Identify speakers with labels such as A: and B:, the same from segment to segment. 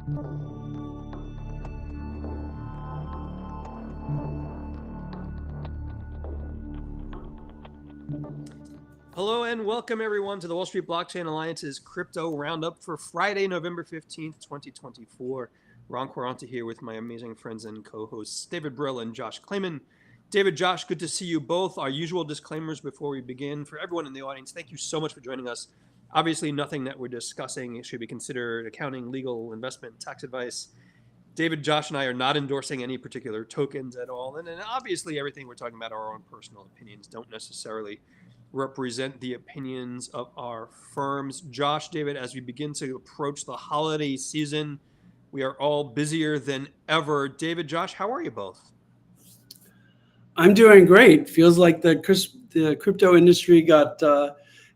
A: Hello and welcome everyone to the Wall Street Blockchain Alliance's Crypto Roundup for Friday, November 15th, 2024. Ron Quaranta here with my amazing friends and co-hosts David Brill and Josh Klayman. David, Josh, good to see you both. Our usual disclaimers before we begin. For everyone in the audience, thank you so much for joining us. Obviously, nothing that we're discussing should be considered accounting, legal, investment, tax advice. David, Josh, and I are not endorsing any particular tokens at all. And obviously, everything we're talking about are our own personal opinions, don't necessarily represent the opinions of our firms. Josh, David, as we begin to approach the holiday season, we are all busier than ever. David, Josh, how are you both?
B: I'm doing great. Feels like the crypto industry got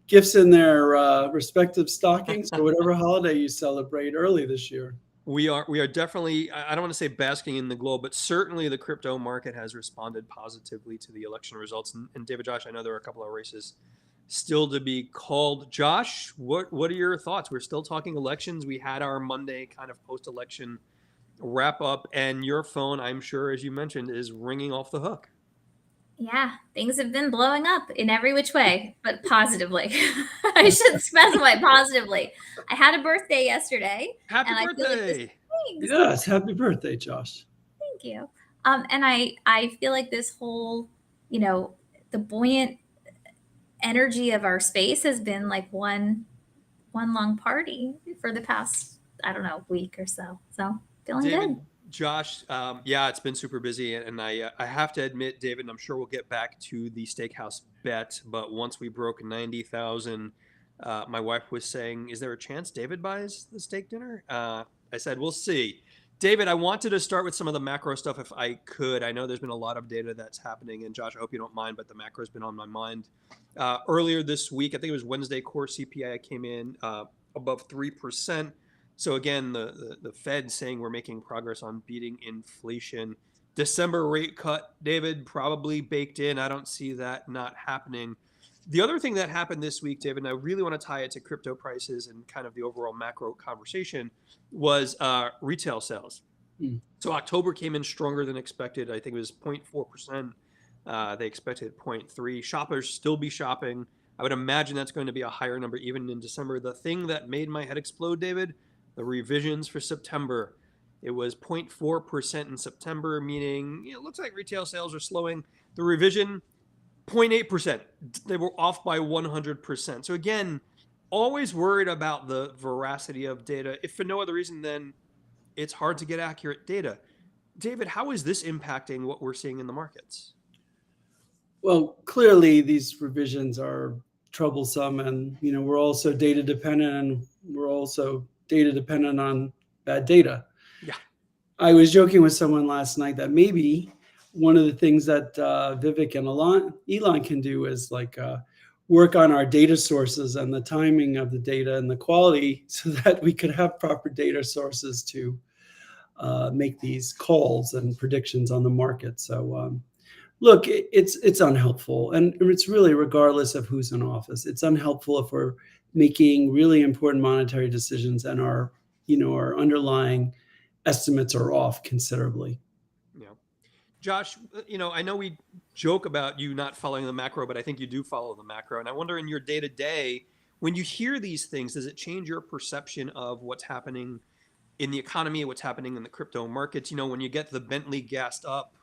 B: gifts in their respective stockings for whatever holiday you celebrate early this year.
A: We are definitely, I don't want to say basking in the glow, but certainly the crypto market has responded positively to the election results. And David, Josh, I know there are a couple of races still to be called. Josh, what are your thoughts? We're still talking elections. We had our Monday kind of post-election wrap up, and your phone, I'm sure, as you mentioned, is ringing off the hook.
C: Yeah, things have been blowing up in every which way, but positively. I should specify positively. I had a birthday yesterday.
A: Happy birthday!
B: Yes, happy birthday, Josh.
C: Thank you. And I feel like this whole, the buoyant energy of our space has been like one long party for the past, I don't know, week or so. So feeling
A: David,
C: good.
A: Josh, yeah, it's been super busy, and I have to admit, David, and I'm sure we'll get back to the steakhouse bet, but once we broke 90,000, my wife was saying, "Is there a chance David buys the steak dinner?" I said, "We'll see." David, I wanted to start with some of the macro stuff if I could. I know there's been a lot of data that's happening, and Josh, I hope you don't mind, but the macro's been on my mind. Earlier this week, I think it was Wednesday, core CPI came in above 3%. So again, the Fed saying we're making progress on beating inflation. December rate cut, David, probably baked in. I don't see that not happening. The other thing that happened this week, David, and I really want to tie it to crypto prices and kind of the overall macro conversation, was retail sales. So October came in stronger than expected. I think it was 0.4%. They expected 0.3%. Shoppers still be shopping. I would imagine that's going to be a higher number even in December. The thing that made my head explode, David, the revisions for September. It was 0.4% in September, meaning it looks like retail sales are slowing. The revision, 0.8%. They were off by 100%. So again, always worried about the veracity of data. If for no other reason, then it's hard to get accurate data. David, how is this impacting what we're seeing in the markets?
B: Well, clearly these revisions are troublesome, and we're also data dependent, and we're also data dependent on bad data.
A: Yeah.
B: I was joking with someone last night that maybe one of the things that Vivek and Elon can do is like work on our data sources and the timing of the data and the quality so that we could have proper data sources to make these calls and predictions on the market. So look, it's unhelpful, and it's really regardless of who's in office. It's unhelpful if we're making really important monetary decisions and our underlying estimates are off considerably.
A: Yeah. Josh, I know we joke about you not following the macro, but I think you do follow the macro. And I wonder in your day-to-day, when you hear these things, does it change your perception of what's happening in the economy, what's happening in the crypto markets? When you get the Bentley gassed up,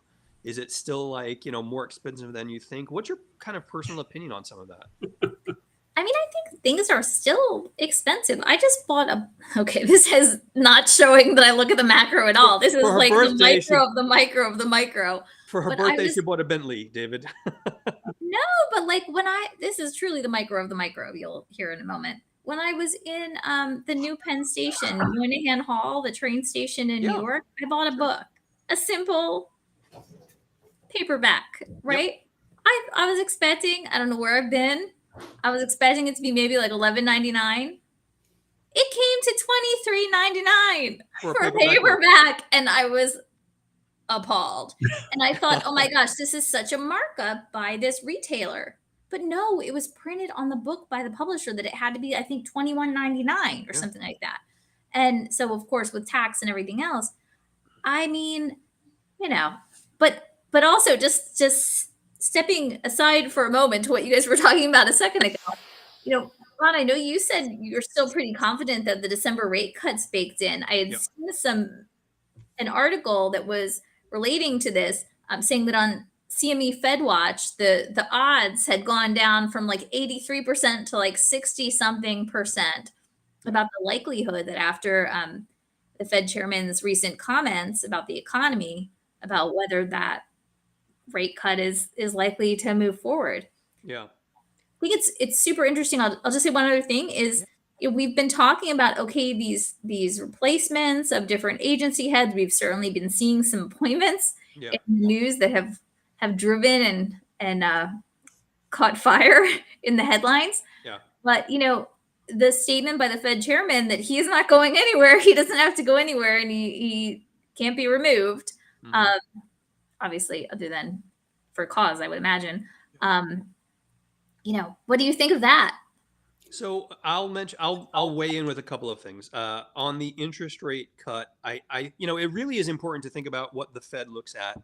A: is it still like, more expensive than you think? What's your kind of personal opinion on some of that?
C: I mean, I think things are still expensive. I just bought this is not showing that I look at the macro at all. This is like the micro of the micro of the micro.
A: For her birthday, she bought a Bentley, David.
C: No, but like this is truly the micro of the micro. You'll hear in a moment. When I was in the new Penn Station, Moynihan Hall, the train station in New York, I bought a book, a simple paperback, right? Yep. I was expecting, I don't know where I've been, I was expecting it to be maybe like $11.99. It came to $23.99 for a paperback, and I was appalled. And I thought, oh my gosh, this is such a markup by this retailer. But no, it was printed on the book by the publisher that it had to be, I think, $21.99 or something like that. And so, of course, with tax and everything else, I mean, you know, but also just stepping aside for a moment to what you guys were talking about a second ago, Ron, I know you said you're still pretty confident that the December rate cuts baked in. I had
A: Yeah.
C: seen an article that was relating to this, saying that on CME Fed Watch, the odds had gone down from like 83% to like 60 something percent about the likelihood that after the Fed chairman's recent comments about the economy, about whether that rate cut is likely to move forward.
A: Yeah.
C: I think it's super interesting. I'll just say one other thing is we've been talking about, okay, these replacements of different agency heads. We've certainly been seeing some appointments
A: Yeah.
C: in the news that have driven and caught fire in the headlines.
A: Yeah.
C: But the statement by the Fed chairman that he's not going anywhere, he doesn't have to go anywhere, and he can't be removed. Obviously, other than for cause, I would imagine. What do you think of that?
A: So I'll weigh in with a couple of things on the interest rate cut. It really is important to think about what the Fed looks at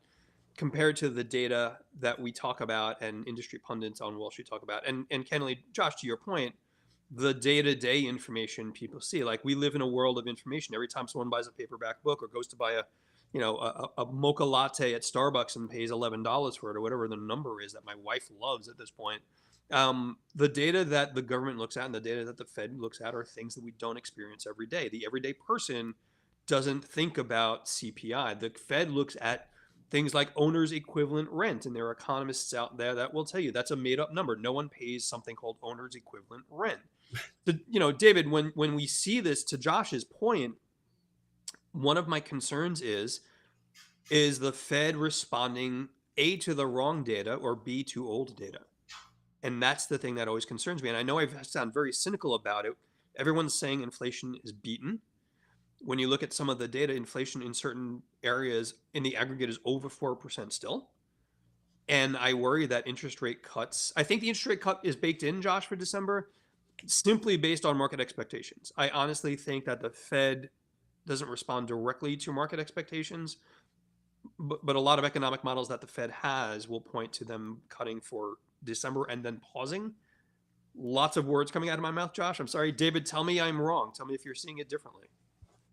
A: compared to the data that we talk about and industry pundits on Wall Street talk about. And Kenley, Josh, to your point, the day-to-day information people see, like we live in a world of information. Every time someone buys a paperback book or goes to buy a mocha latte at Starbucks and pays $11 for it or whatever the number is that my wife loves at this point. The data that the government looks at and the data that the Fed looks at are things that we don't experience every day. The everyday person doesn't think about CPI. The Fed looks at things like owner's equivalent rent, and there are economists out there that will tell you that's a made-up number. No one pays something called owner's equivalent rent. David, when we see this, to Josh's point, one of my concerns is the Fed responding A, to the wrong data, or B, to old data? And that's the thing that always concerns me. And I know I sound very cynical about it. Everyone's saying inflation is beaten. When you look at some of the data, inflation in certain areas in the aggregate is over 4% still. And I worry that interest rate cuts, I think the interest rate cut is baked in, Josh, for December, simply based on market expectations. I honestly think that the Fed doesn't respond directly to market expectations, but a lot of economic models that the Fed has will point to them cutting for December and then pausing. Lots of words coming out of my mouth, Josh. I'm sorry. David, tell me I'm wrong. Tell me if you're seeing it differently.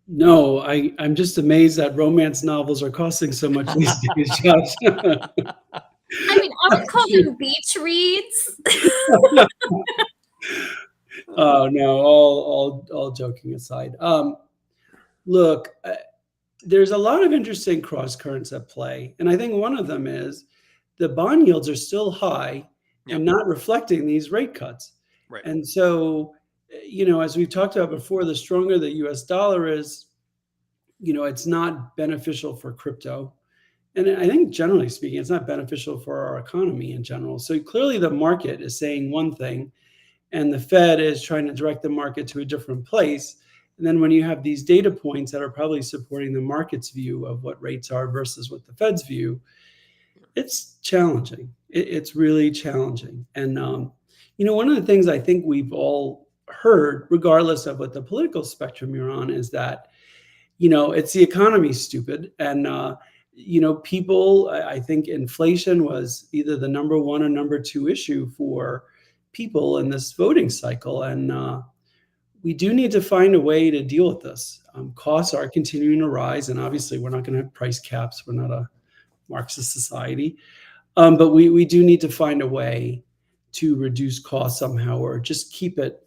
B: No, I'm just amazed that romance novels are costing so much these days, Josh.
C: I mean, I would call them beach reads.
B: Oh no, all joking aside. Look, there's a lot of interesting cross currents at play, and I think one of them is the bond yields are still high and not reflecting these rate cuts.
A: Right.
B: And so, as we've talked about before, the stronger the US dollar is, it's not beneficial for crypto. And I think generally speaking, it's not beneficial for our economy in general. So clearly the market is saying one thing and the Fed is trying to direct the market to a different place. And then when you have these data points that are probably supporting the market's view of what rates are versus what the Fed's view, it's challenging. It's really challenging. And, one of the things I think we've all heard, regardless of what the political spectrum you're on, is that, it's the economy, stupid. And, people, I think inflation was either the number one or number two issue for people in this voting cycle. And we do need to find a way to deal with this. Costs are continuing to rise. And obviously, we're not going to have price caps. We're not a Marxist society. But we do need to find a way to reduce costs somehow, or just keep it.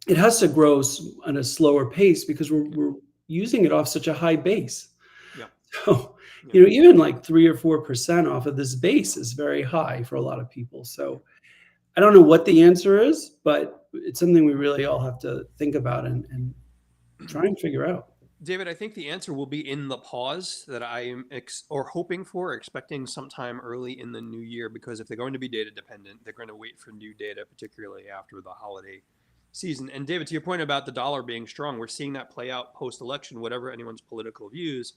B: It has to grow at a slower pace because we're using it off such a high base.
A: Yeah.
B: So, even like 3 or 4% off of this base is very high for a lot of people. So I don't know what the answer is, but it's something we really all have to think about and try and figure out.
A: David, I think the answer will be in the pause that I am hoping for, expecting sometime early in the new year, because if they're going to be data dependent, they're going to wait for new data, particularly after the holiday season. And David, to your point about the dollar being strong, we're seeing that play out post-election, whatever anyone's political views.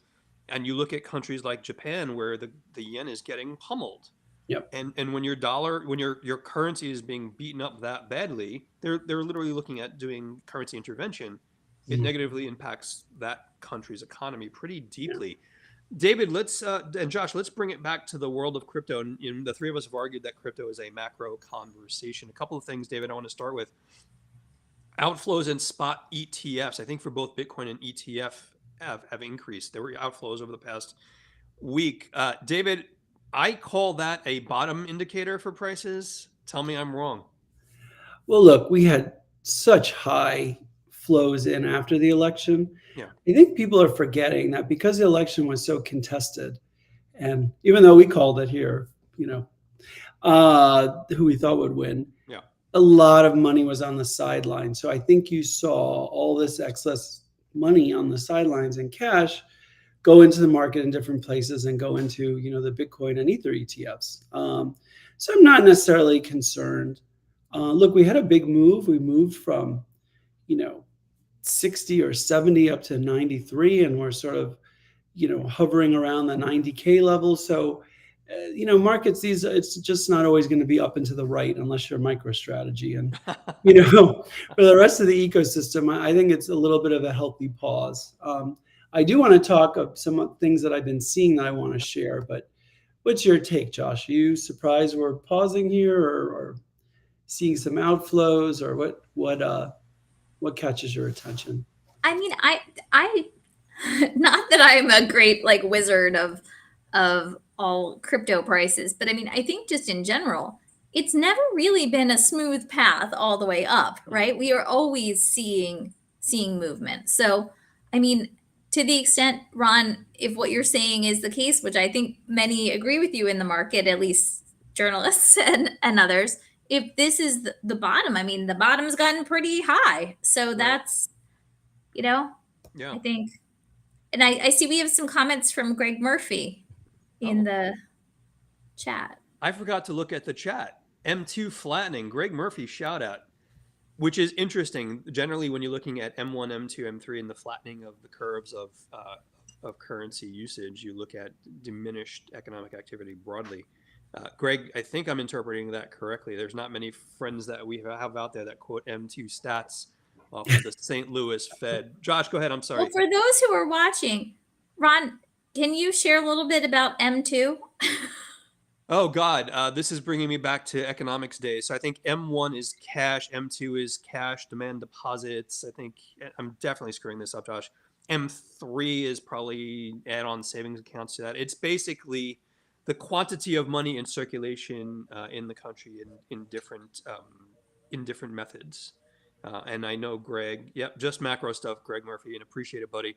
A: And you look at countries like Japan, where the yen is getting pummeled.
B: Yep.
A: And when your dollar, when your currency is being beaten up that badly, they're literally looking at doing currency intervention. it negatively impacts that country's economy pretty deeply. David, let's and Josh, let's bring it back to the world of crypto. And the three of us have argued that crypto is a macro conversation. A couple of things, David, I want to start with. Outflows in spot ETFs, I think for both Bitcoin and ETF have increased. There were outflows over the past week. David, I call that a bottom indicator for prices. Tell me I'm wrong.
B: Well, look, we had such high flows in after the election.
A: Yeah.
B: I think people are forgetting that because the election was so contested, and even though we called it here, who we thought would win,
A: yeah,
B: a lot of money was on the sidelines. So I think you saw all this excess money on the sidelines in cash go into the market in different places and go into, the Bitcoin and Ether ETFs. So I'm not necessarily concerned. Look, we had a big move. We moved from, 60 or 70 up to 93, and we're sort of, hovering around the 90K level. So, markets, it's just not always going to be up and to the right unless you're MicroStrategy. And, for the rest of the ecosystem, I think it's a little bit of a healthy pause. I do want to talk of some things that I've been seeing that I want to share, but what's your take, Josh? Are you surprised we're pausing here or seeing some outflows, or what catches your attention?
C: I mean, I not that I'm a great wizard of all crypto prices, but I mean, I think just in general, it's never really been a smooth path all the way up, right? We are always seeing movement. So, I mean, to the extent, Ron, if what you're saying is the case, which I think many agree with you in the market, at least journalists and others, if this is the bottom, I mean, the bottom's gotten pretty high. So that's,
A: yeah.
C: I think, and I see we have some comments from Greg Murphy in the chat.
A: I forgot to look at the chat. M2 flattening, Greg Murphy shout out, which is interesting. Generally, when you're looking at M1, M2, M3 and the flattening of the curves of currency usage, you look at diminished economic activity broadly. Greg, I think I'm interpreting that correctly. There's not many friends that we have out there that quote M2 stats off of the St. Louis Fed. Josh, go ahead. I'm sorry.
C: Well, for those who are watching, Ron, can you share a little bit about M2?
A: Oh, God. This is bringing me back to economics days. So I think M1 is cash. M2 is cash demand deposits. I think I'm definitely screwing this up, Josh. M3 is probably add-on savings accounts to that. It's basically the quantity of money in circulation in the country in different methods. And I know Greg, just macro stuff, Greg Murphy, and appreciate it, buddy.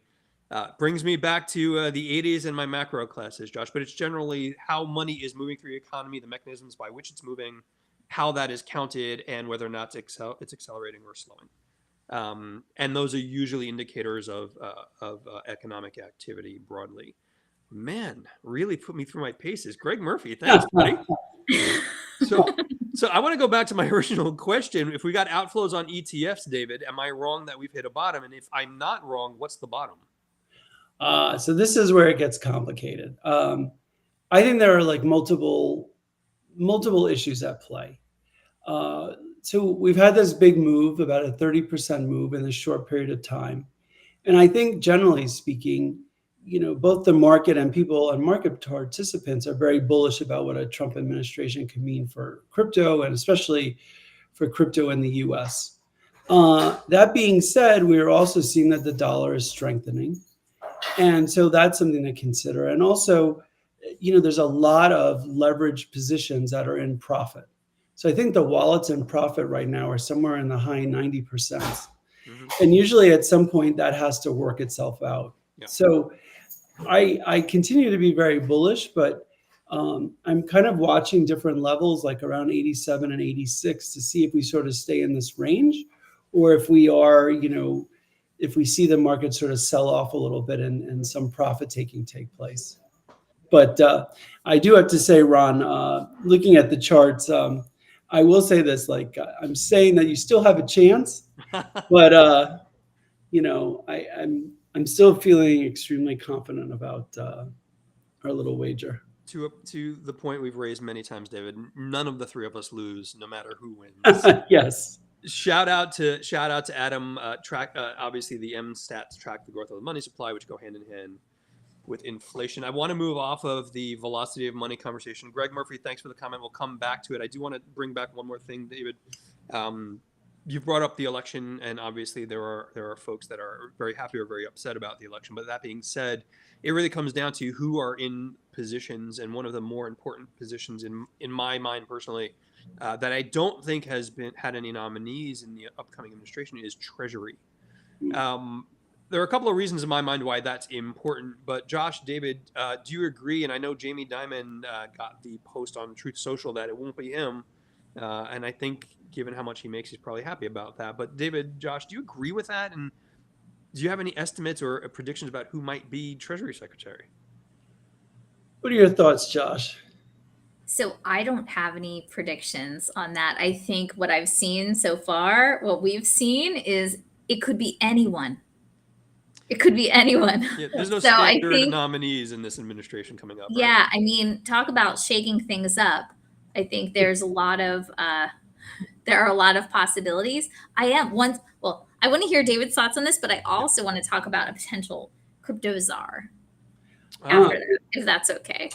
A: Brings me back to the 80s and my macro classes, Josh, but it's generally how money is moving through the economy, the mechanisms by which it's moving, how that is counted, and whether or not it's accelerating or slowing. And those are usually indicators of economic activity broadly. Man, really put me through my paces. Greg Murphy, thanks, buddy. So I want to go back to my original question. If we got outflows on ETFs, David, am I wrong that we've hit a bottom? And if I'm not wrong, what's the bottom?
B: So this is where it gets complicated. I think there are multiple issues at play. So we've had this big move, about a 30% move in this short period of time. And I think generally speaking, both the market and people and market participants are very bullish about what a Trump administration could mean for crypto, and especially for crypto in the US. That being said, we are also seeing that the dollar is strengthening. And so that's something to consider. And also, there's a lot of leveraged positions that are in profit. So I think the wallets in profit right now are somewhere in the high 90%. Mm-hmm. And usually at some point that has to work itself out. Yeah. So I continue to be very bullish, but I'm kind of watching different levels, like around 87 and 86, to see if we sort of stay in this range, or if we are, if we see the market sort of sell off a little bit and some profit taking take place. But I do have to say, Ron, looking at the charts, I will say this, I'm saying that you still have a chance, but I'm still feeling extremely confident about our little wager.
A: To the point we've raised many times, David, none of the three of us lose, no matter who wins.
B: Yes.
A: Shout out to Adam. Track obviously the M stats track the growth of the money supply, which go hand in hand with inflation. I want to move off of the velocity of money conversation. Greg Murphy, thanks for the comment. We'll come back to it. I do want to bring back one more thing, David. You've brought up the election, and obviously there are folks that are very happy or very upset about the election. But that being said, it really comes down to who are in positions, and one of the more important positions in my mind personally, that I don't think has had any nominees in the upcoming administration is Treasury. There are a couple of reasons in my mind why that's important. But Josh, David, do you agree? And I know Jamie Dimon got the post on Truth Social that it won't be him. And I think given how much he makes, he's probably happy about that. But David, Josh, do you agree with that? And do you have any estimates or predictions about who might be Treasury Secretary?
B: What are your thoughts, Josh?
C: So I don't have any predictions on that. I think what I've seen so far, what we've seen is it could be anyone. It could be anyone.
A: Yeah, there's no
C: So I
A: standard
C: think,
A: nominees in this administration coming up. Right?
C: yeah, I mean, talk about shaking things up. I think there's a lot of there are a lot of possibilities. I want to hear David's thoughts on this, but I also want to talk about a potential crypto czar after that, if that's okay.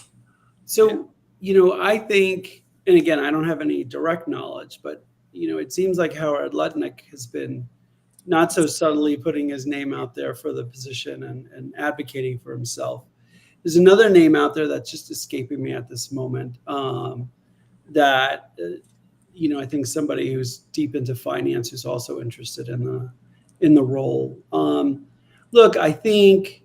B: So, I think, and again, I don't have any direct knowledge, but, it seems like Howard Lutnick has been not so subtly putting his name out there for the position and advocating for himself. There's another name out there that's just escaping me at this moment, that I think somebody who's deep into finance who's also interested in the role. Look, I think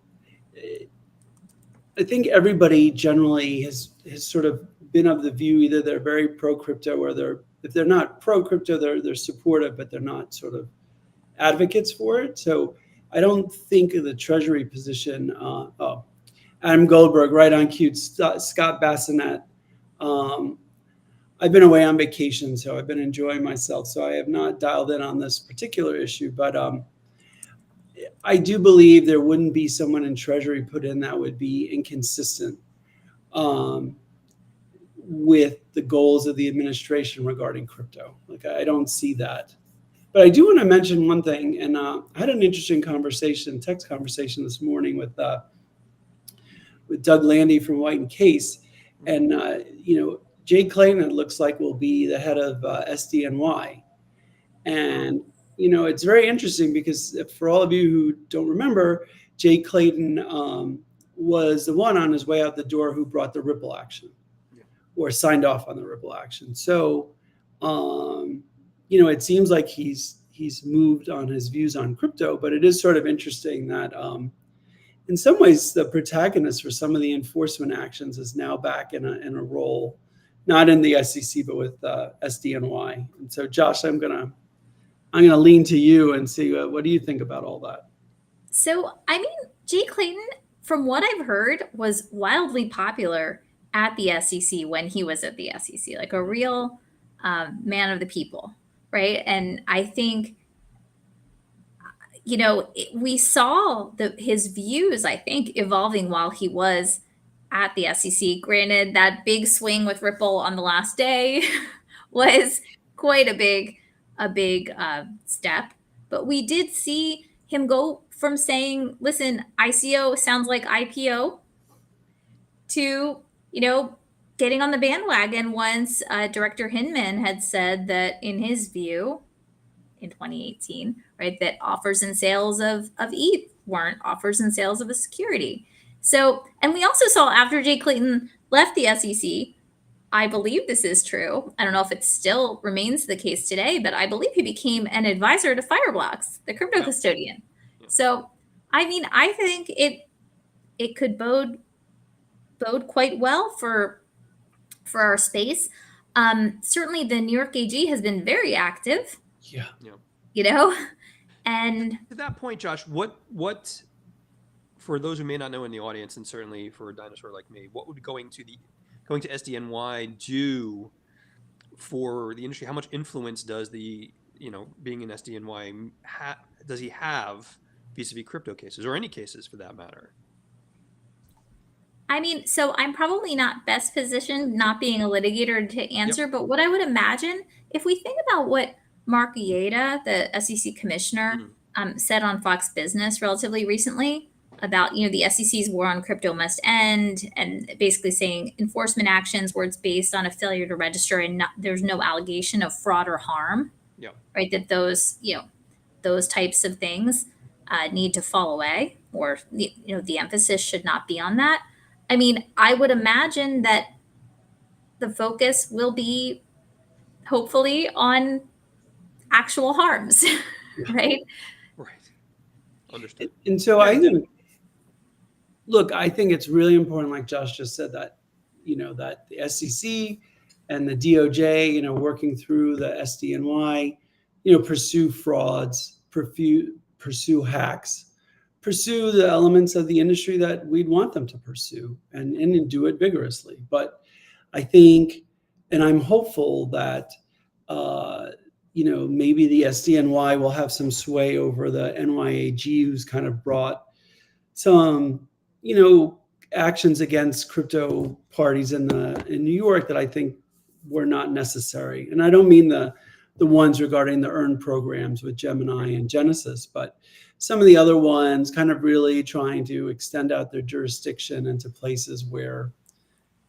B: everybody generally has sort of been of the view either they're very pro crypto or if they're not pro crypto, they're supportive, but they're not sort of advocates for it. So I don't think of the Treasury position. Adam Goldberg, right on cue. Scott Bassinet. I've been away on vacation, so I've been enjoying myself. So I have not dialed in on this particular issue, but I do believe there wouldn't be someone in Treasury put in that would be inconsistent with the goals of the administration regarding crypto. Like, I don't see that. But I do want to mention one thing, and I had an interesting text conversation this morning with Doug Landy from White and Case, and Jay Klayman, it looks like, will be the head of SDNY, and it's very interesting because for all of you who don't remember, Jay Clayton was the one on his way out the door who brought the Ripple action, or signed off on the Ripple action. So. It seems like he's moved on his views on crypto, but it is sort of interesting that in some ways the protagonist for some of the enforcement actions is now back in a role, not in the SEC, but with SDNY. And so, Josh, I'm gonna lean to you and see what do you think about all that?
C: So, I mean, Jay Clayton, from what I've heard, was wildly popular at the SEC when he was at the SEC, like a real man of the people. Right. And I think, we saw his views, I think, evolving while he was at the SEC. Granted, that big swing with Ripple on the last day was quite a big step. But we did see him go from saying, listen, ICO sounds like IPO to, getting on the bandwagon once Director Hinman had said that, in his view, in 2018, right, that offers and sales of ETH weren't offers and sales of a security. So, and we also saw after Jay Clayton left the SEC, I believe this is true. I don't know if it still remains the case today, but I believe he became an advisor to Fireblocks, the crypto custodian. So, I mean, I think it could bode quite well for our space. Certainly the New York AG has been very active.
B: Yeah.
C: And
A: to that point, Josh, what for those who may not know in the audience, and certainly for a dinosaur like me, what would going to SDNY do for the industry? How much influence does being in SDNY does he have vis-a-vis crypto cases, or any cases for that matter?
C: I mean, so I'm probably not best positioned, not being a litigator, to answer, but what I would imagine, if we think about what Mark Yeda, the SEC commissioner, said on Fox Business relatively recently about, the SEC's war on crypto must end, and basically saying enforcement actions where it's based on a failure to register and there's no allegation of fraud or harm.
A: Yeah.
C: Right. That those types of things need to fall away, or the emphasis should not be on that. I mean, I would imagine that the focus will be hopefully on actual harms, right?
A: Right. Understood.
B: And so I think, look, I think it's really important, like Josh just said, that that the SEC and the DOJ, working through the SDNY, pursue frauds, pursue hacks, pursue the elements of the industry that we'd want them to pursue, and do it vigorously. But I think, and I'm hopeful that maybe the SDNY will have some sway over the NYAG, who's kind of brought some actions against crypto parties in New York that I think were not necessary. And I don't mean the ones regarding the earn programs with Gemini and Genesis, but some of the other ones kind of really trying to extend out their jurisdiction into places where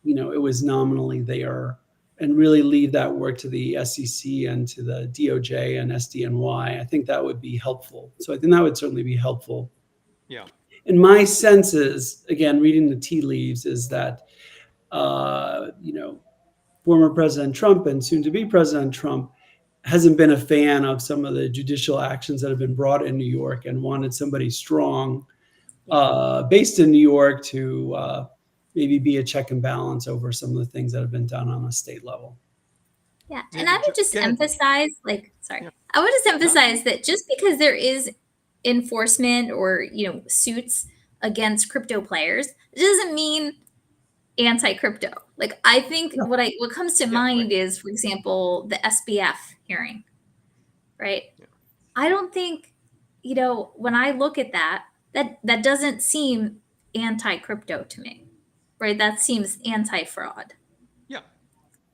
B: it was nominally there, and really leave that work to the SEC and to the DOJ and SDNY. I think that would be helpful. So I think that would certainly be helpful.
A: Yeah.
B: And my sense is, again, reading the tea leaves, is that, former President Trump and soon to be President Trump hasn't been a fan of some of the judicial actions that have been brought in New York, and wanted somebody strong, based in New York, to maybe be a check and balance over some of the things that have been done on a state level.
C: Yeah. And I would just emphasize, I would just emphasize that just because there is enforcement or suits against crypto players, it doesn't mean anti-crypto. Like, I think what comes to mind is, for example, the SBF hearing, right? Yeah. I don't think, when I look at that doesn't seem anti-crypto to me, right? That seems anti-fraud.
A: Yeah.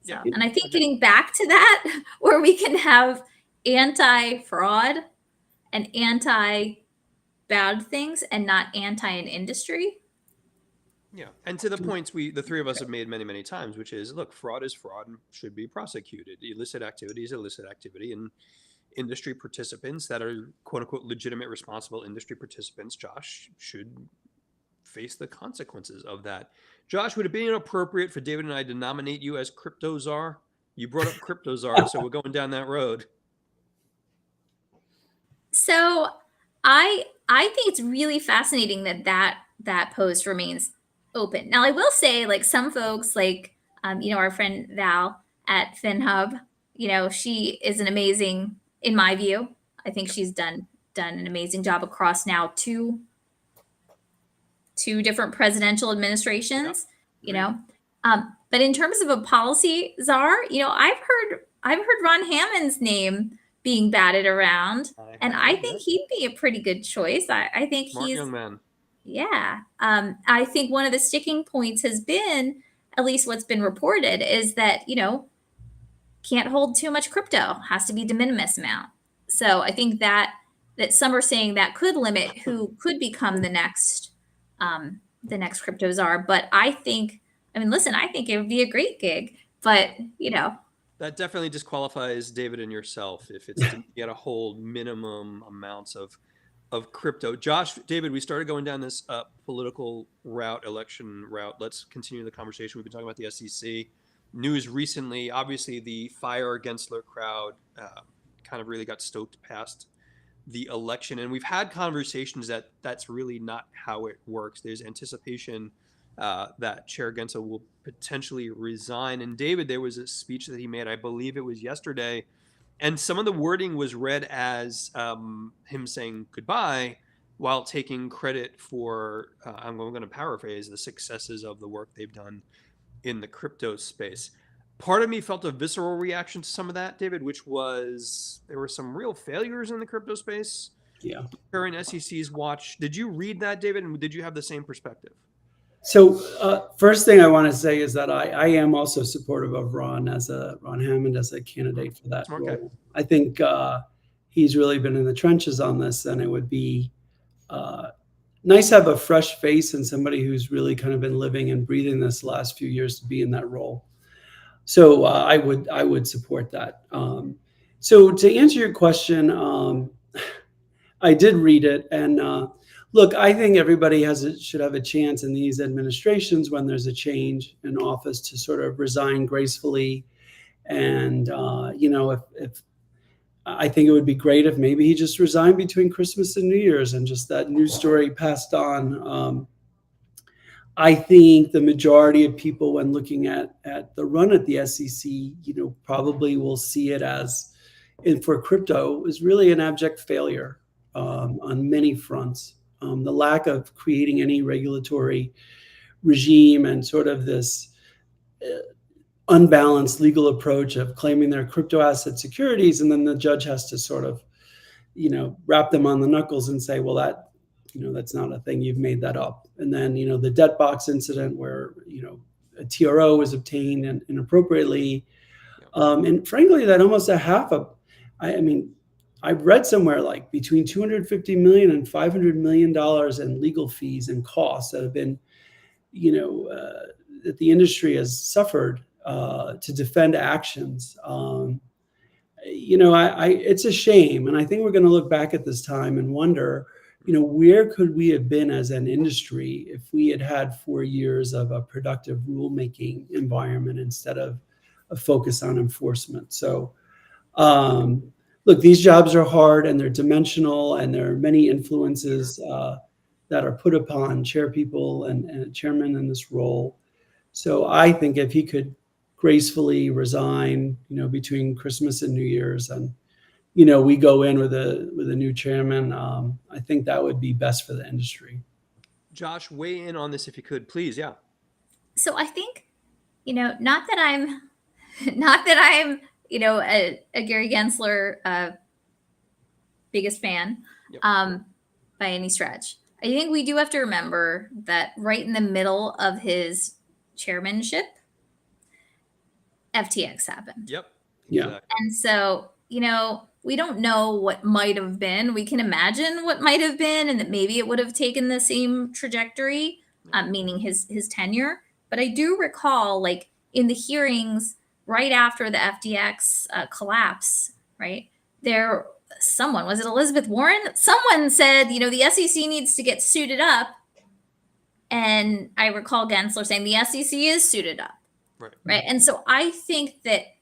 C: Yeah. So, and I think getting back to that, where we can have anti-fraud and anti-bad things and not anti an industry.
A: Yeah. And to the points the three of us have made many, many times, which is, look, fraud is fraud and should be prosecuted. Illicit activity is illicit activity, and industry participants that are quote unquote legitimate, responsible industry participants, Josh, should face the consequences of that. Josh, would it be inappropriate for David and I to nominate you as Crypto Czar? You brought up Crypto Czar, so we're going down that road.
C: So I think it's really fascinating that post remains open. Now, I will say, like, some folks, like our friend Val at FinHub, she is an amazing, in my view, I think she's done an amazing job across now two different presidential administrations. But in terms of a policy czar, I've heard Ron Hammond's name being batted around, and I think he'd be a pretty good choice. I think
A: Smart young man.
C: Yeah. I think one of the sticking points has been, at least what's been reported, is that, can't hold too much crypto, has to be de minimis amount. So I think that some are saying that could limit who could become the next crypto czar. But I think it would be a great gig, but
A: that definitely disqualifies David and yourself if it's you got to hold minimum amounts of crypto. Josh, David, we started going down this political route, election route. Let's continue the conversation. We've been talking about the SEC. News recently, obviously the fire against their crowd kind of really got stoked past the election. And we've had conversations that that's really not how it works. There's anticipation that Chair Gensler will potentially resign. And David, there was a speech that he made, I believe it was yesterday, and some of the wording was read as him saying goodbye while taking credit for, I'm going to paraphrase, the successes of the work they've done in the crypto space. Part of me felt a visceral reaction to some of that, David, which was there were some real failures in the crypto space.
B: Yeah.
A: During SEC's watch. Did you read that, David? And did you have the same perspective?
B: So first thing I want to say is that I am also supportive of Ron Hammond as a candidate for that
A: Smart guy.
B: role. I think he's really been in the trenches on this, and it would be uh, nice to have a fresh face and somebody who's really kind of been living and breathing this the last few years to be in that role. So I would support that. So to answer your question, I did read it, and look, I think everybody should have a chance in these administrations when there's a change in office to sort of resign gracefully. And if I think it would be great if maybe he just resigned between Christmas and New Year's, and just that news story passed on. I think the majority of people, when looking at the run at the SEC, probably will see it as, and for crypto, is really an abject failure on many fronts. The lack of creating any regulatory regime and sort of this unbalanced legal approach of claiming their crypto asset securities, and then the judge has to sort of, wrap them on the knuckles and say, well, that's not a thing, you've made that up. And then, the debt box incident where, a TRO was obtained inappropriately. And frankly, that almost I've read somewhere like between $250 million and $500 million in legal fees and costs that have been, that the industry has suffered to defend actions. It's a shame. And I think we're going to look back at this time and wonder, where could we have been as an industry if we had had 4 years of a productive rulemaking environment instead of a focus on enforcement? So, look, these jobs are hard and they're dimensional, and there are many influences that are put upon chair people and chairman in this role. So I think if he could gracefully resign, between Christmas and New Year's, and we go in with a new chairman, I think that would be best for the industry.
A: Josh, weigh in on this if you could, please. Yeah.
C: So I think, not that I'm a Gary Gensler biggest fan,
A: Yep.
C: By any stretch. I think we do have to remember that right in the middle of his chairmanship, FTX happened.
A: Yep.
B: Yeah.
A: Exactly.
C: And so, we don't know what might have been. We can imagine what might have been, and that maybe it would have taken the same trajectory, meaning his tenure. But I do recall, like, in the hearings right after the FTX collapse, right, was it Elizabeth Warren? Someone said, the SEC needs to get suited up. And I recall Gensler saying the SEC is suited up. Right. And so I think that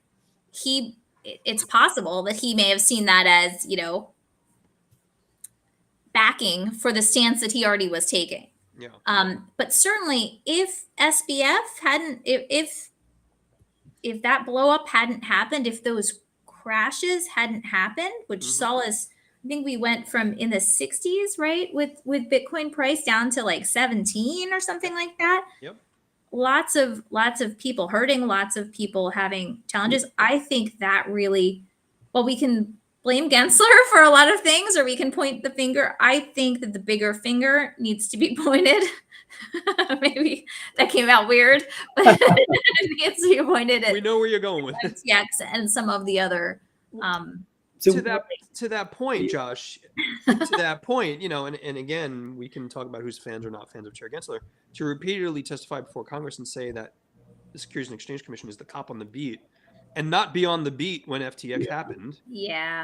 C: it's possible that he may have seen that as, backing for the stance that he already was taking.
A: Yeah.
C: But certainly if SBF hadn't, if that blow up hadn't happened, if those crashes hadn't happened, which saw us, I think we went from in the 60s, right, with Bitcoin price down to like 17 or something like that.
A: Yep.
C: Lots of people hurting, lots of people having challenges. I think that really, well, we can blame Gensler for a lot of things, or we can point the finger. I think that the bigger finger needs to be pointed. Maybe that came out weird, but it needs to be pointed at.
A: We know where you're going with it.
C: FTX and some of the other.
A: To that point, Josh, to that point, and again, we can talk about who's fans or not fans of Chair Gensler. To repeatedly testify before Congress and say that the Securities and Exchange Commission is the cop on the beat, and not be on the beat when FTX happened,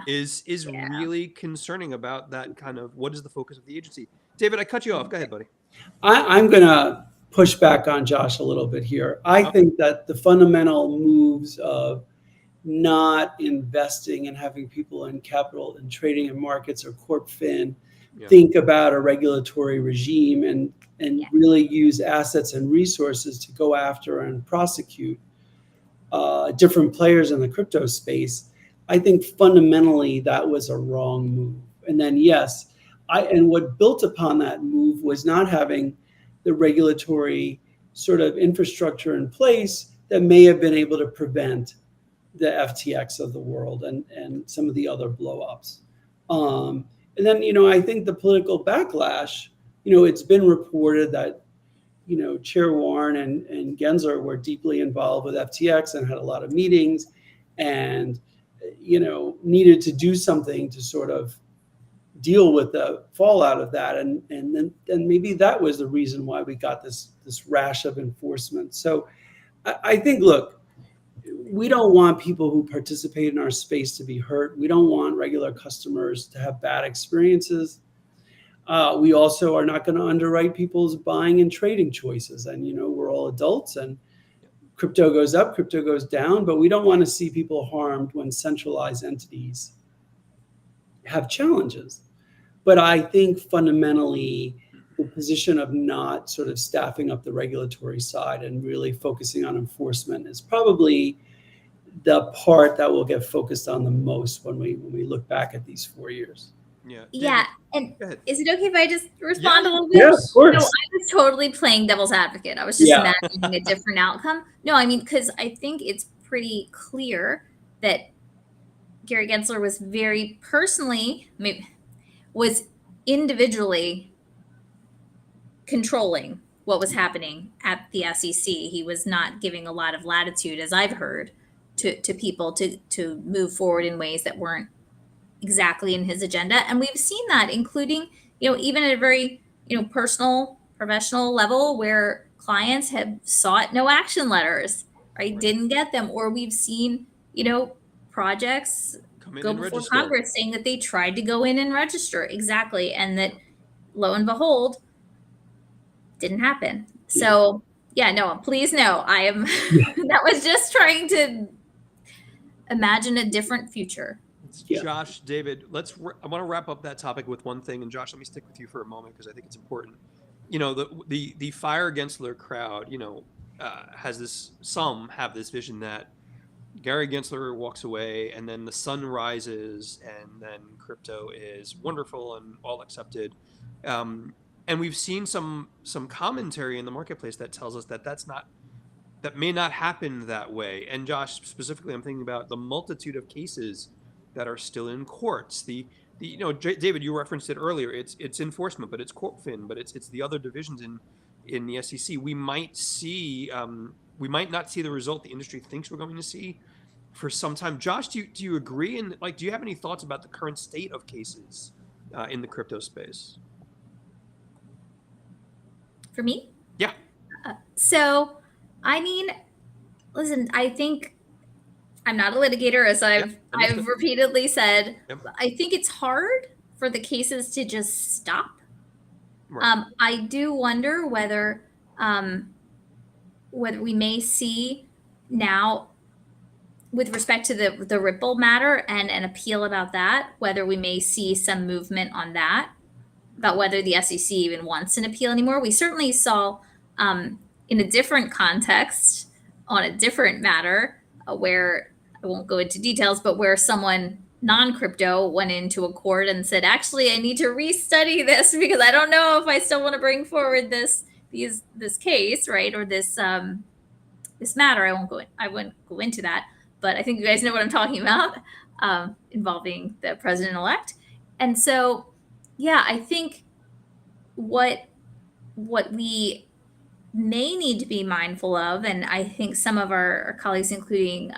A: is really concerning about that kind of what is the focus of the agency. David, I cut you off. Go ahead, buddy.
B: I'm going to push back on Josh a little bit here. I think that the fundamental moves of not investing and having people in capital and trading in markets or corp fin think about a regulatory regime and really use assets and resources to go after and prosecute different players in the crypto space. I think fundamentally that was a wrong move. And then, and what built upon that move was not having the regulatory sort of infrastructure in place that may have been able to prevent the FTX of the world and some of the other blowups. And then, I think the political backlash, it's been reported that, Chair Warren and Gensler were deeply involved with FTX and had a lot of meetings, and needed to do something to sort of deal with the fallout of that, and then maybe that was the reason why we got this rash of enforcement. So I think, look, we don't want people who participate in our space to be hurt. We don't want regular customers to have bad experiences. We also are not going to underwrite people's buying and trading choices. And, we're all adults, and crypto goes up, crypto goes down, but we don't want to see people harmed when centralized entities have challenges. But I think fundamentally, the position of not sort of staffing up the regulatory side and really focusing on enforcement is probably the part that will get focused on the most when we look back at these 4 years.
C: Yeah. And is it okay if I just respond a little bit?
B: Yeah, of course.
C: No, I was totally playing devil's advocate. I was just imagining a different outcome. No, I mean, because I think it's pretty clear that Gary Gensler was very personally, was individually controlling what was happening at the SEC. He was not giving a lot of latitude, as I've heard, to people to move forward in ways that weren't exactly in his agenda. And we've seen that, including, even at a very, personal, professional level, where clients have sought no action letters, right? Didn't get them. Or we've seen, projects go before Congress saying that they tried to go in and register. Exactly. And that, lo and behold, didn't happen. So no, please no, I am, that was just trying to imagine a different future.
A: Josh, David, I want to wrap up that topic with one thing. And Josh, let me stick with you for a moment because I think it's important. The Fire Gensler crowd, some have this vision that Gary Gensler walks away and then the sun rises and then crypto is wonderful and all accepted. And we've seen some commentary in the marketplace that tells us that may not happen that way. And Josh, specifically, I'm thinking about the multitude of cases that are still in courts. David, you referenced it earlier. It's enforcement, but it's CorpFin, but it's the other divisions in the SEC. We might not see the result the industry thinks we're going to see for some time. Josh, do you agree? And do you have any thoughts about the current state of cases in the crypto space?
C: For me?
A: Yeah.
C: So, I mean, listen, I think I'm not a litigator, as I've repeatedly said. Yep. I think it's hard for the cases to just stop. Right. I do wonder whether we may see now, with respect to the Ripple matter and an appeal about that, whether we may see some movement on that, about whether the SEC even wants an appeal anymore. We certainly saw in a different context, on a different matter, where I won't go into details, but where someone non-crypto went into a court and said, actually, I need to restudy this because I don't know if I still want to bring forward this case, right? Or this matter. I wouldn't go into that, but I think you guys know what I'm talking about, involving the president-elect. And so, I think what we may need to be mindful of, and I think some of our colleagues, including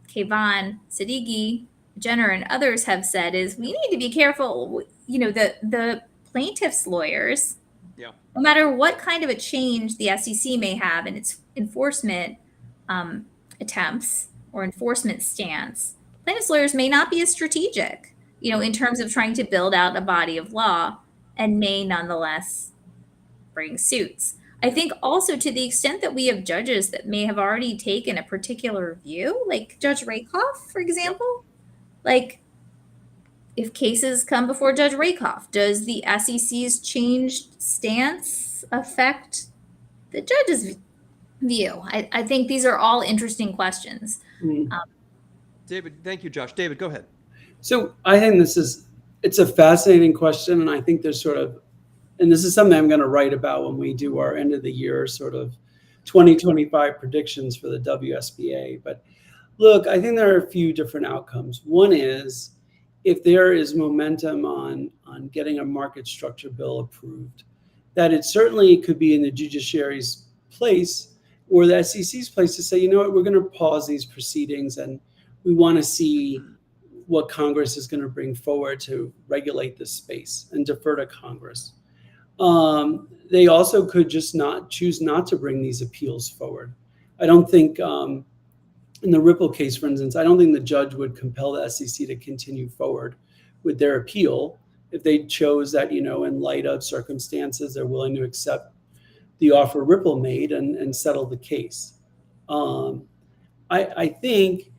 C: Klayman, Siddiqui, Jenner, and others have said, is we need to be careful. The plaintiffs' lawyers, no matter what kind of a change the SEC may have in its enforcement attempts or enforcement stance, plaintiffs' lawyers may not be as strategic, in terms of trying to build out a body of law, and may nonetheless bring suits. I think also, to the extent that we have judges that may have already taken a particular view, like Judge Rakoff, for example, if cases come before Judge Rakoff, does the SEC's changed stance affect the judge's view? I think these are all interesting questions.
A: David, thank you, Josh. David, go ahead.
B: So I think it's a fascinating question, and I think there's and this is something I'm going to write about when we do our end of the year sort of 2025 predictions for the WSBA. But look, I think there are a few different outcomes. One is, if there is momentum on getting a market structure bill approved, that it certainly could be in the judiciary's place or the SEC's place to say, you know what, we're going to pause these proceedings and we want to see what Congress is going to bring forward to regulate this space and defer to Congress. They also could just choose not to bring these appeals forward. I don't think, in the Ripple case, for instance, I don't think the judge would compel the SEC to continue forward with their appeal if they chose that, in light of circumstances, they're willing to accept the offer Ripple made and settle the case. I think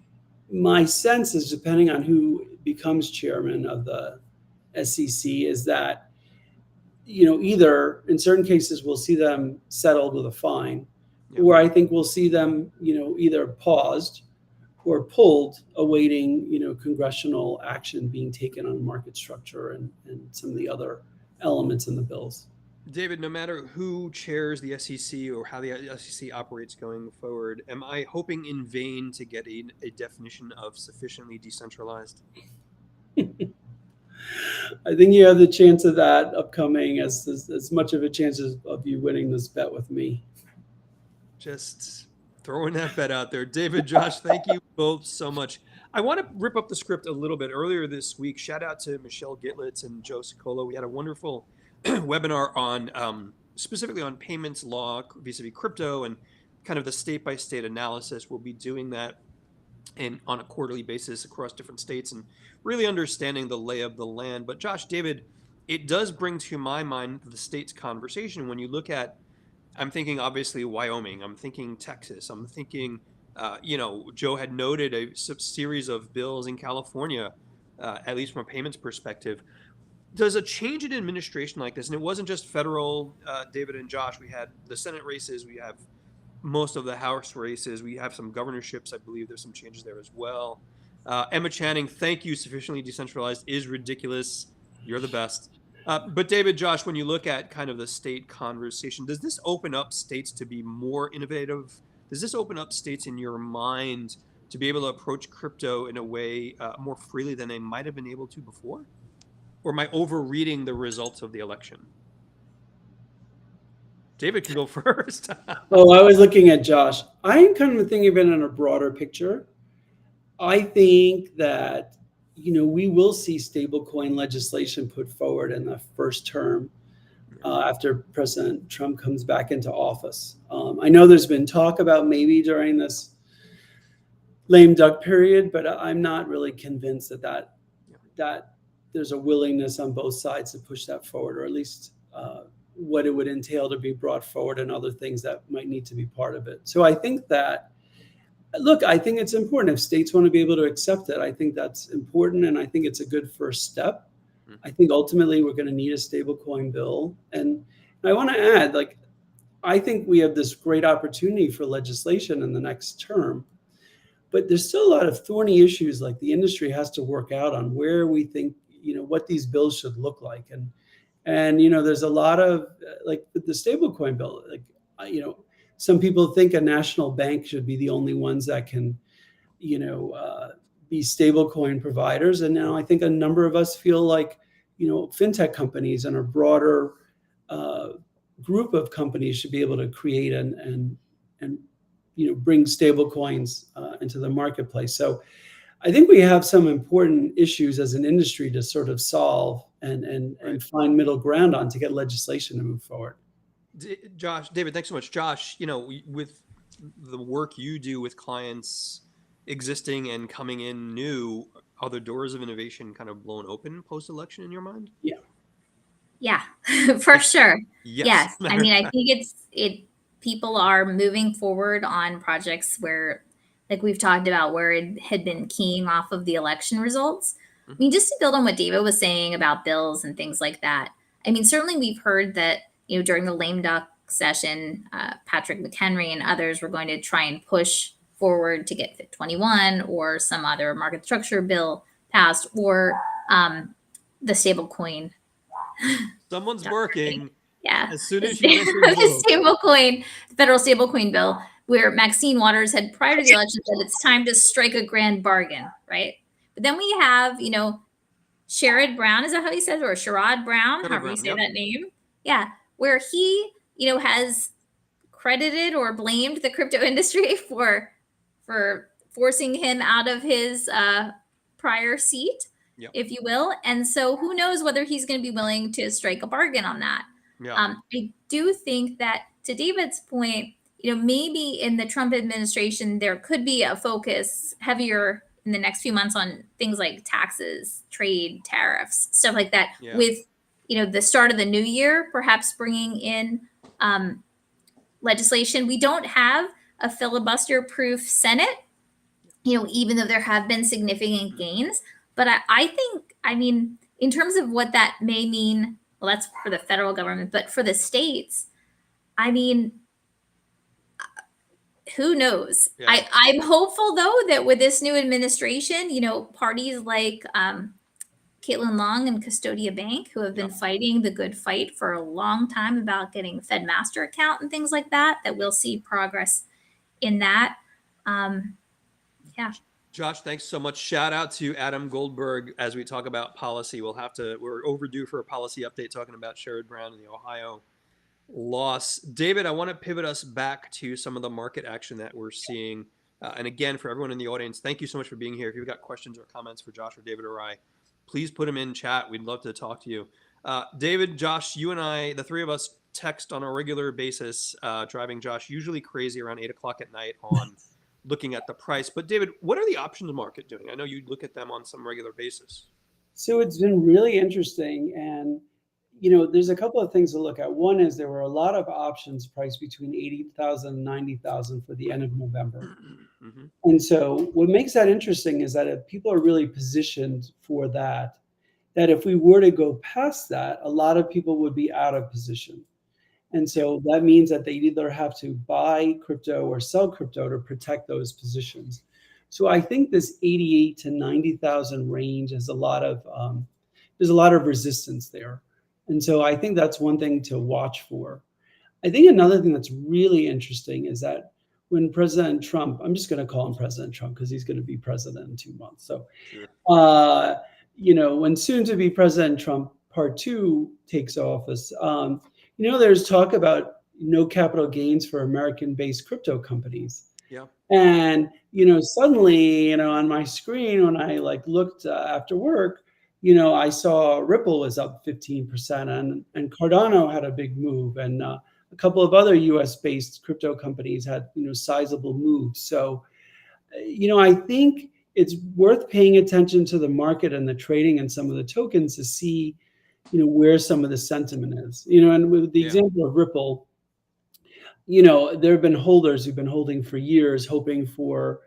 B: my sense is, depending on who becomes chairman of the SEC, is that, either in certain cases we'll see them settled with a fine, or I think we'll see them, either paused or pulled, awaiting, congressional action being taken on market structure and some of the other elements in the bills.
A: David, no matter who chairs the SEC or how the SEC operates going forward, am I hoping in vain to get a definition of sufficiently decentralized?
B: I think you have the chance of that upcoming as much of a chance of you winning this bet with me.
A: Just throwing that bet out there. David, Josh, thank you both so much. I want to rip up the script a little bit. Earlier this week, shout out to Michelle Gitlitz and Joe Sicolo. We had a wonderful webinar on specifically on payments law vis-a-vis crypto and kind of the state-by-state analysis. We'll be doing that on a quarterly basis across different states and really understanding the lay of the land. But Josh, David, it does bring to my mind the states conversation. When you look at, I'm thinking obviously Wyoming, I'm thinking Texas, I'm thinking, Joe had noted a series of bills in California, at least from a payments perspective. Does a change in administration like this, and it wasn't just federal, David and Josh, we had the Senate races, we have most of the House races, we have some governorships, I believe there's some changes there as well. Emma Channing, thank you. Sufficiently decentralized is ridiculous. You're the best. But David, Josh, when you look at kind of the state conversation, does this open up states to be more innovative? Does this open up states in your mind to be able to approach crypto in a way more freely than they might have been able to before? Or am I overreading the results of the election? David can go first.
B: Oh, I was looking at Josh. I'm kind of thinking of it in a broader picture. I think that, we will see stablecoin legislation put forward in the first term after President Trump comes back into office. I know there's been talk about maybe during this lame duck period, but I'm not really convinced that there's a willingness on both sides to push that forward, or at least what it would entail to be brought forward and other things that might need to be part of it. So I think that, I think it's important if states want to be able to accept it. I think that's important, and I think it's a good first step. I think ultimately we're going to need a stablecoin bill. And I want to add, I think we have this great opportunity for legislation in the next term, but there's still a lot of thorny issues like the industry has to work out on where we think, what these bills should look like. And there's a lot of, with the stablecoin bill, some people think a national bank should be the only ones that can, be stablecoin providers. And now I think a number of us feel like, fintech companies and a broader group of companies should be able to create and bring stablecoins into the marketplace. So I think we have some important issues as an industry to sort of solve and find middle ground on to get legislation to move forward.
A: Josh, David, thanks so much. Josh, with the work you do with clients existing and coming in new, are the doors of innovation kind of blown open post-election in your mind?
C: Yeah, for sure.
A: Yes.
C: I mean, I think people are moving forward on projects where, like we've talked about, where it had been keying off of the election results. I mean, just to build on what David was saying about bills and things like that. I mean, certainly we've heard that, during the lame duck session, Patrick McHenry and others were going to try and push forward to get FIT 21 or some other market structure bill passed, or the stablecoin.
A: Someone's working.
C: Yeah.
A: As soon as
C: the federal stablecoin bill, where Maxine Waters had prior to the election said it's time to strike a grand bargain, right? But then we have, Sherrod Brown, is that how he says, or Sherrod Brown, however you say that name? Yeah. where he, has credited or blamed the crypto industry for forcing him out of his prior seat,
A: Yep.
C: if you will. And so who knows whether he's going to be willing to strike a bargain on that.
A: Yeah.
C: I do think that, to David's point, maybe in the Trump administration, there could be a focus heavier in the next few months on things like taxes, trade, tariffs, stuff like that,
A: Yeah.
C: with, the start of the new year, perhaps bringing in legislation. We don't have a filibuster-proof Senate, even though there have been significant gains. But I think, in terms of what that may mean, well, that's for the federal government, but for the states, who knows?
A: Yeah.
C: I'm hopeful, though, that with this new administration, parties like Caitlin Long and Custodia Bank, who have been fighting the good fight for a long time about getting a Fed master account and things like that, that we'll see progress in that. Yeah.
A: Josh, thanks so much. Shout out to Adam Goldberg as we talk about policy. We're overdue for a policy update talking about Sherrod Brown and the Ohio loss. David, I want to pivot us back to some of the market action that we're seeing. And again, for everyone in the audience, thank you so much for being here. If you've got questions or comments for Josh or David or I, please put them in chat. We'd love to talk to you. David, Josh, you and I, the three of us, text on a regular basis, driving Josh usually crazy around 8 o'clock at night on looking at the price. But David, what are the options market doing? I know you look at them on some regular basis.
B: So it's been really interesting. And, there's a couple of things to look at. One is there were a lot of options priced between 80,000 and 90,000 for the end of November.
A: Mm-hmm.
B: And so what makes that interesting is that if people are really positioned for that if we were to go past that, a lot of people would be out of position. And so that means that they either have to buy crypto or sell crypto to protect those positions. So I think this 88 to 90,000 range is there's a lot of resistance there. And so I think that's one thing to watch for. I think another thing that's really interesting is that when President Trump, I'm just going to call him President Trump because he's going to be president in 2 months. So,
A: sure.
B: When soon to be President Trump part 2 takes office, there's talk about no capital gains for American-based crypto companies.
A: Yeah.
B: And, suddenly, on my screen, when I looked after work, I saw Ripple was up 15% and Cardano had a big move. And a couple of other US-based crypto companies had, sizable moves. So, I think it's worth paying attention to the market and the trading and some of the tokens to see, where some of the sentiment is. And with the example of Ripple, there have been holders who've been holding for years, hoping for,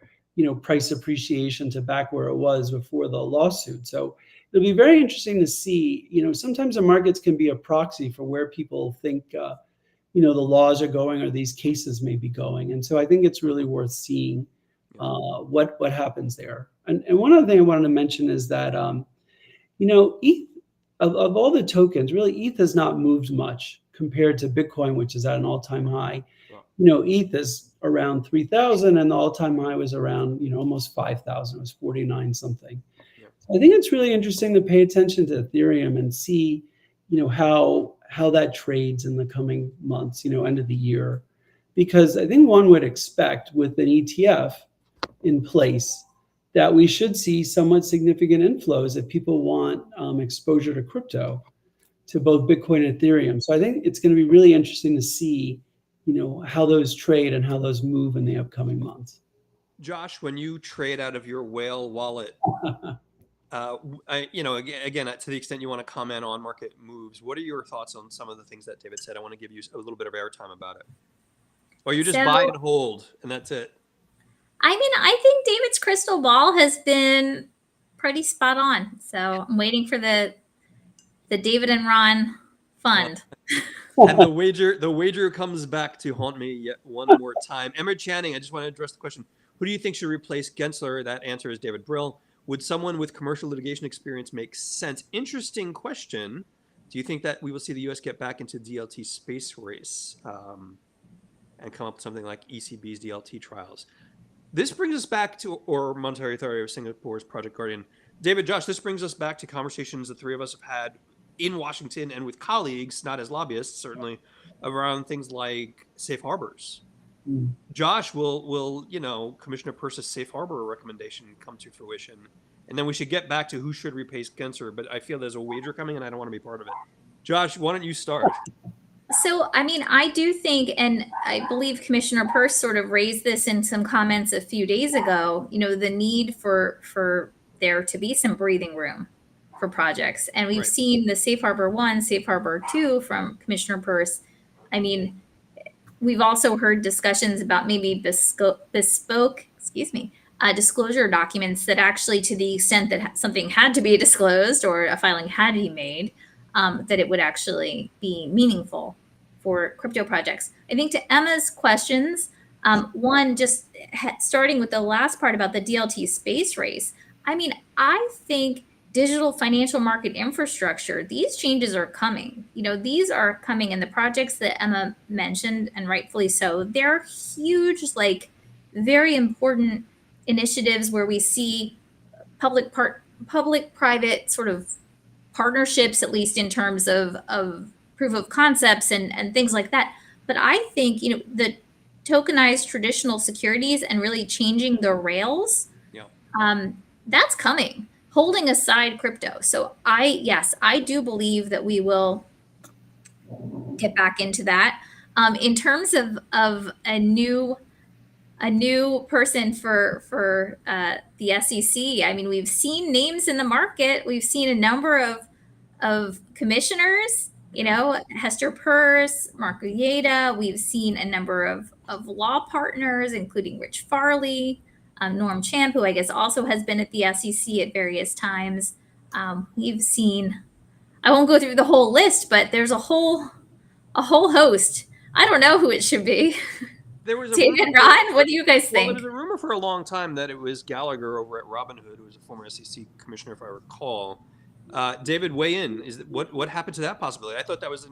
B: price appreciation to back where it was before the lawsuit. So it'll be very interesting to see, sometimes the markets can be a proxy for where people think, the laws are going or these cases may be going. And so I think it's really worth seeing what happens there. And one other thing I wanted to mention is that, ETH, of all the tokens, really ETH has not moved much compared to Bitcoin, which is at an all-time high. ETH is around 3,000 and the all-time high was around, almost 5,000. It was 49 something. I think it's really interesting to pay attention to Ethereum and see, how that trades in the coming months, end of the year, because I think one would expect with an ETF in place that we should see somewhat significant inflows if people want exposure to crypto, to both Bitcoin and Ethereum. So I think it's going to be really interesting to see, how those trade and how those move in the upcoming months.
A: Josh, when you trade out of your whale wallet, again, to the extent you want to comment on market moves, what are your thoughts on some of the things that David said? I want to give you a little bit of airtime about it. Or you just buy and hold, and that's it.
C: I think David's crystal ball has been pretty spot on. So I'm waiting for the David and Ron fund.
A: And the wager comes back to haunt me yet one more time. Emma Channing, I just want to address the question. Who do you think should replace Gensler? That answer is David Brill. Would someone with commercial litigation experience make sense? Interesting question. Do you think that we will see the U.S. get back into DLT space race and come up with something like ECB's DLT trials? This brings us back to, or Monetary Authority of Singapore's Project Guardian. David, Josh, this brings us back to conversations the three of us have had in Washington and with colleagues, not as lobbyists, certainly, around things like safe harbors.
B: Mm.
A: Josh, will Commissioner Peirce's safe harbor recommendation come to fruition? And then we should get back to who should replace Gensler, but I feel there's a wager coming and I don't want to be part of it. Josh, why don't you start?
C: So, I mean, I do think, and I believe Commissioner Peirce sort of raised this in some comments a few days ago, the need for there to be some breathing room for projects. And we've
A: Right.
C: seen the Safe Harbor 1, Safe Harbor 2 from Commissioner Peirce. I mean, we've also heard discussions about maybe bespoke, disclosure documents that actually, to the extent that something had to be disclosed or a filing had to be made, that it would actually be meaningful for crypto projects. I think to Emma's questions, one, just starting with the last part about the DLT space race, I mean, I think digital financial market infrastructure, these changes are coming. These are coming, and the projects that Emma mentioned, and rightfully so, they're huge, like very important initiatives where we see public-private sort of partnerships, at least in terms of proof of concepts and things like that. But I think, the tokenized traditional securities and really changing the rails, that's coming, holding aside crypto. So I do believe that we will get back into that. In terms of a new person for the SEC, I mean, we've seen names in the market. We've seen a number of commissioners, Hester Peirce, Mark Uyeda. We've seen a number of law partners, including Rich Farley, Norm Champ, who I guess also has been at the SEC at various times. We've seen, I won't go through the whole list, but there's a whole host. I don't know who it should be.
A: There was a
C: David, Ron, what do you guys think?
A: Well, there was a rumor for a long time that it was Gallagher over at Robinhood, who was a former SEC commissioner, if I recall. David, weigh in. What happened to that possibility? I thought that was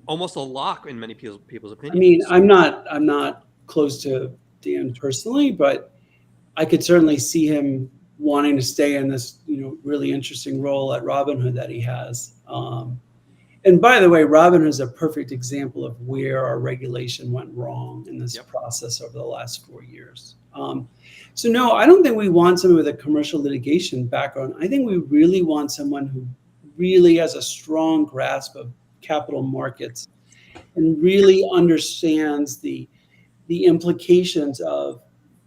A: almost a lock in many people's opinions.
B: I mean, I'm not close to Dan personally, but I could certainly see him wanting to stay in this really interesting role at Robinhood that he has. And by the way, Robinhood is a perfect example of where our regulation went wrong in this process over the last 4 years. So no, I don't think we want someone with a commercial litigation background. I think we really want someone who really has a strong grasp of capital markets and really understands the implications of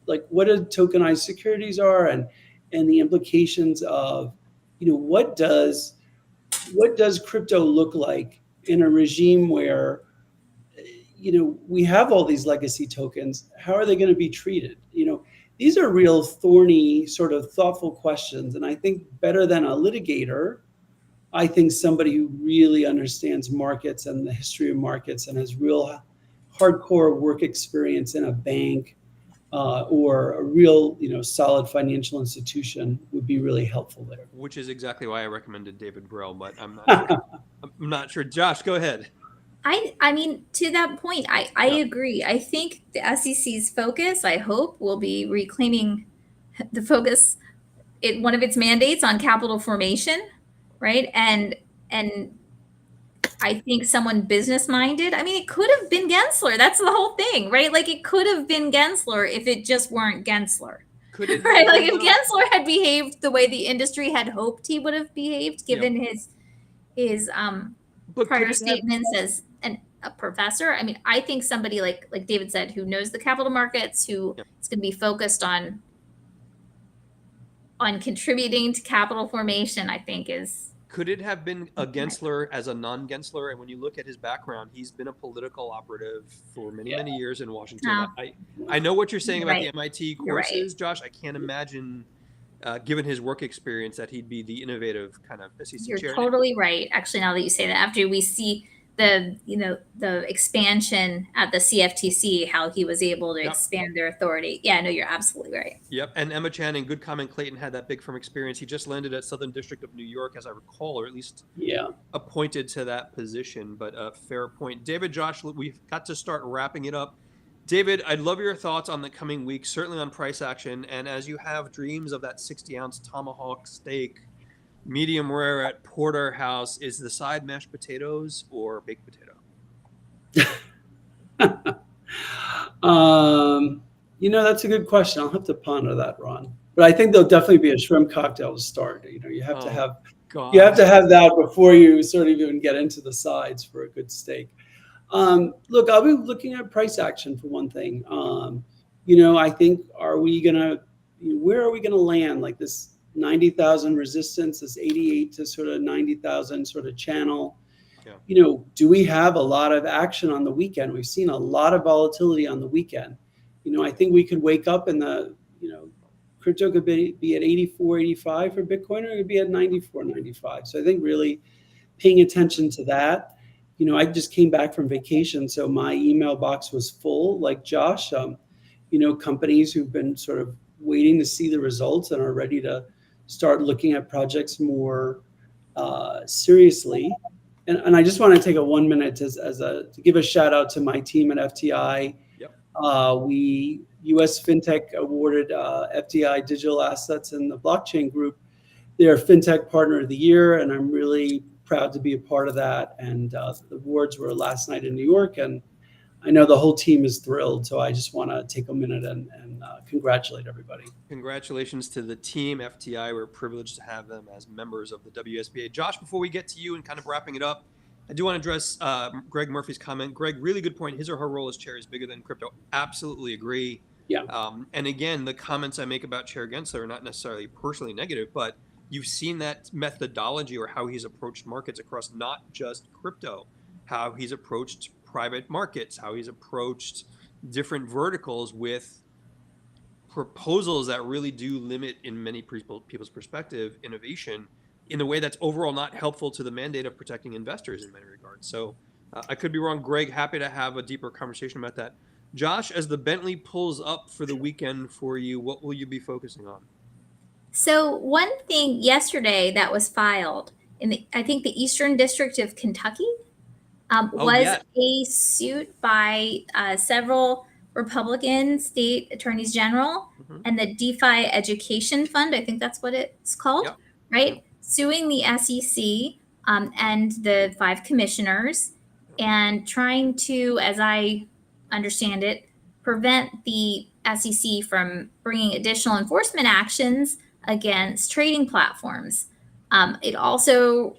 B: like what tokenized securities are and the implications of what does crypto look like in a regime where we have all these legacy tokens. How are they going to be treated? These are real thorny, sort of thoughtful questions. And I think better than a litigator, I think somebody who really understands markets and the history of markets and has real hardcore work experience in a bank or a real, solid financial institution would be really helpful there.
A: Which is exactly why I recommended David Brill, but I'm not sure. I'm not sure. Josh, go ahead.
C: I mean, to that point, I agree. I think the SEC's focus, I hope, will be reclaiming the focus in one of its mandates on capital formation, right? And I think someone business minded. I mean, it could have been Gensler. That's the whole thing, right? Like it could have been Gensler if it just weren't Gensler. Could it, right? Like if Gensler had behaved the way the industry had hoped he would have behaved, given his prior statements as a professor. I mean, I think somebody like David said, who knows the capital markets, who is going to be focused on contributing to capital formation, I think is.
A: Could it have been a Gensler as a non-Gensler? And when you look at his background, he's been a political operative for many years in Washington.
C: No.
A: I know what you're saying about the MIT
C: You're
A: courses, Josh. I can't imagine, given his work experience, that he'd be the innovative kind of SEC chair.
C: You're totally right. Actually, now that you say that, after we see the expansion at the CFTC, how he was able to expand their authority. Yeah, no, you're absolutely right.
A: Yep. And Emma Channing, good comment. Clayton had that big firm experience. He just landed at Southern District of New York, as I recall, or at least appointed to that position. But a fair point. David, Josh, we've got to start wrapping it up. David, I'd love your thoughts on the coming week, certainly on price action. And as you have dreams of that 60-ounce tomahawk steak, medium rare at porterhouse. Is the side mashed potatoes or baked potato?
B: That's a good question. I'll have to ponder that, Ron. But I think there'll definitely be a shrimp cocktail to start. You have to
A: Oh,
B: have
A: God.
B: that before you sort of even get into the sides for a good steak. Look, I'll be looking at price action for one thing. I think where are we gonna land? Like this 90,000 resistance, this 88 to sort of 90,000 sort of channel.
A: Yeah.
B: Do we have a lot of action on the weekend? We've seen a lot of volatility on the weekend. I think we could wake up and crypto could be at 84, 85 for Bitcoin, or it could be at 94, 95. So I think really paying attention to that. I just came back from vacation, so my email box was full, like Josh. Companies who've been sort of waiting to see the results and are ready to start looking at projects more seriously. And I just want to take a 1 minute to give a shout out to my team at FTI.
A: Yep.
B: US FinTech awarded FTI Digital Assets in the blockchain group their FinTech Partner of the Year, and I'm really proud to be a part of that. And the awards were last night in New York, and I know the whole team is thrilled. So I just want to take a minute and congratulate everybody.
A: Congratulations to the team, FTI. We're privileged to have them as members of the WSBA. Josh, before we get to you and kind of wrapping it up, I do want to address Greg Murphy's comment. Greg, really good point. His or her role as chair is bigger than crypto. Absolutely agree.
B: Yeah.
A: And again, the comments I make about Chair Gensler are not necessarily personally negative, but you've seen that methodology or how he's approached markets across not just crypto, how he's approached private markets, how he's approached different verticals with proposals that really do limit, in many people's perspective, innovation in a way that's overall not helpful to the mandate of protecting investors in many regards. So I could be wrong. Greg, happy to have a deeper conversation about that. Josh, as the Bentley pulls up for the weekend for you, what will you be focusing on?
C: So one thing yesterday that was filed in I think the Eastern District of Kentucky was a suit by several Republican state attorneys general and the DeFi Education Fund. I think that's what it's called, right? Suing the SEC and the 5 commissioners and trying to, as I understand it, prevent the SEC from bringing additional enforcement actions against trading platforms. It also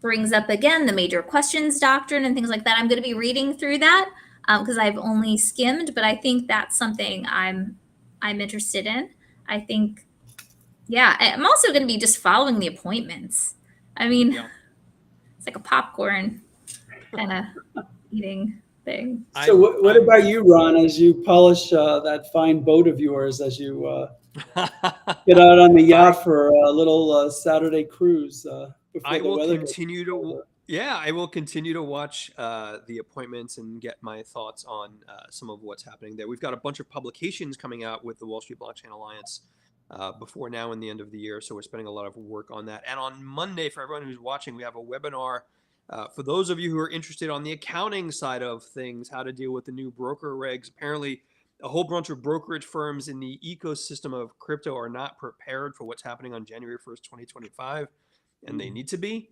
C: brings up again the major questions doctrine and things like that. I'm going to be reading through that because I've only skimmed, but I think that's something I'm interested in. I think, yeah, I'm also going to be just following the appointments. I mean, it's like a popcorn kind of eating thing.
B: So what about you, Ron, as you polish that fine boat of yours, as you get out on the yacht for a little Saturday cruise?
A: I will continue to watch the appointments and get my thoughts on some of what's happening there. We've got a bunch of publications coming out with the Wall Street Blockchain Alliance before now and the end of the year, so we're spending a lot of work on that. And on Monday, for everyone who's watching, we have a webinar for those of you who are interested on the accounting side of things, how to deal with the new broker regs. Apparently, a whole bunch of brokerage firms in the ecosystem of crypto are not prepared for what's happening on January 1st, 2025. And they need to be.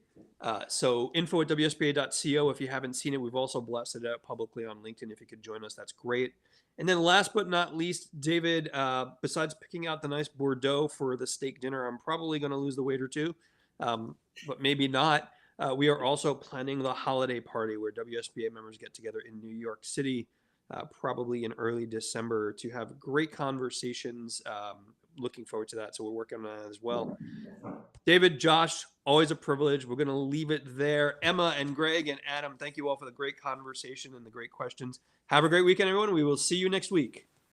A: So info at WSBA.co if you haven't seen it. We've also blasted it out publicly on LinkedIn. If you could join us, that's great. And then last but not least, David, besides picking out the nice Bordeaux for the steak dinner, I'm probably going to lose the weight or two, but maybe not. We are also planning the holiday party where WSBA members get together in New York City, probably in early December, to have great conversations. Looking forward to that. So we're working on that as well. David, Josh, always a privilege. We're going to leave it there. Emma and Greg and Adam, thank you all for the great conversation and the great questions. Have a great weekend, everyone. We will see you next week.